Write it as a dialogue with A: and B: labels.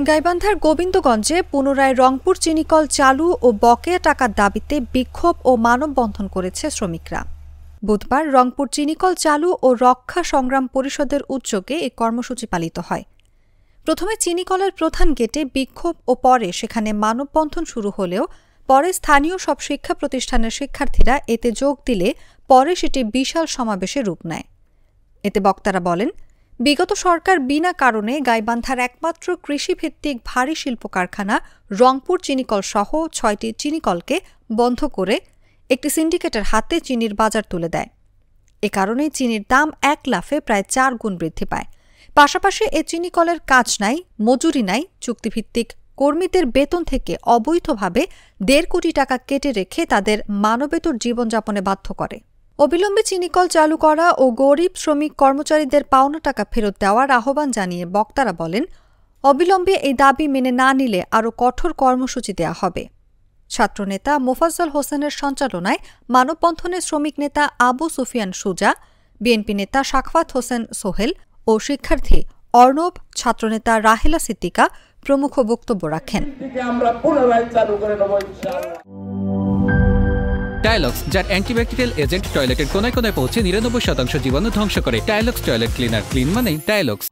A: গাইবান্ধার গোবিন্দগঞ্জে পুনরায় রংপুর চিনিকল চালু ও বকেয়া টাকার দাবিতে বিক্ষোভ ও মানববন্ধন করেছে শ্রমিকরা। বুধবার রংপুর চিনিকল চালু ও রক্ষা সংগ্রাম পরিষদের উদ্যোগে এই কর্মসূচি পালিত হয়। প্রথমে চিনিকলের প্রধান গেটে বিক্ষোভ ও পরে সেখানে মানববন্ধন শুরু হলেও পরে স্থানীয় সব শিক্ষা প্রতিষ্ঠানের শিক্ষার্থীরা এতে যোগ দিলে পরে সেটি বিশাল সমাবেশে রূপ নেয়। এতে বক্তারা বলেন, বিগত সরকার বিনা কারণে গাইবান্ধার একমাত্র কৃষিভিত্তিক ভারী শিল্প কারখানা রংপুর চিনিকল সহ ৬টি চিনিকলকে বন্ধ করে একটি সিন্ডিকেটের হাতে চিনির বাজার তুলে দেয়। এ কারণেই চিনির দাম এক লাফে প্রায় ৪ গুণ বৃদ্ধি পায়। পাশাপাশি এ চিনিকলের কাজ নাই, মজুরি নাই, চুক্তিভিত্তিক কর্মীদের বেতন থেকে অবৈধভাবে ১.৫ কোটি টাকা কেটে রেখে তাদের মানবেতর জীবনযাপনে বাধ্য করে। অবিলম্বে চিনিকল চালু করা ও গরিব শ্রমিক কর্মচারীদের পাওনা টাকা ফেরত দেওয়ার আহ্বান জানিয়ে বক্তারা বলেন, অবিলম্বে এই দাবি মেনে না নিলে আরও কঠোর কর্মসূচি দেওয়া হবে। ছাত্রনেতা মোফাজ্জল হোসেনের সঞ্চালনায় মানববন্ধনে শ্রমিক নেতা আবু সুফিয়ান সুজা, বিএনপি নেতা সাখাওয়াত হোসেন সোহেল ও শিক্ষার্থী অর্ণব, ছাত্রনেতা রাহেলা সিদ্দিকা প্রমুখ বক্তব্য রাখেন।
B: টাইলক্স, যার অ্যান্টিব্যাকটেরিয়াল এজেন্ট টয়লেটের কোনায় কোনায় পৌঁছে ৯৯% জীবাণু ধ্বংস করে। টাইলক্স টয়লেট ক্লিনার, ক্লিন মানেই টাইলক্স।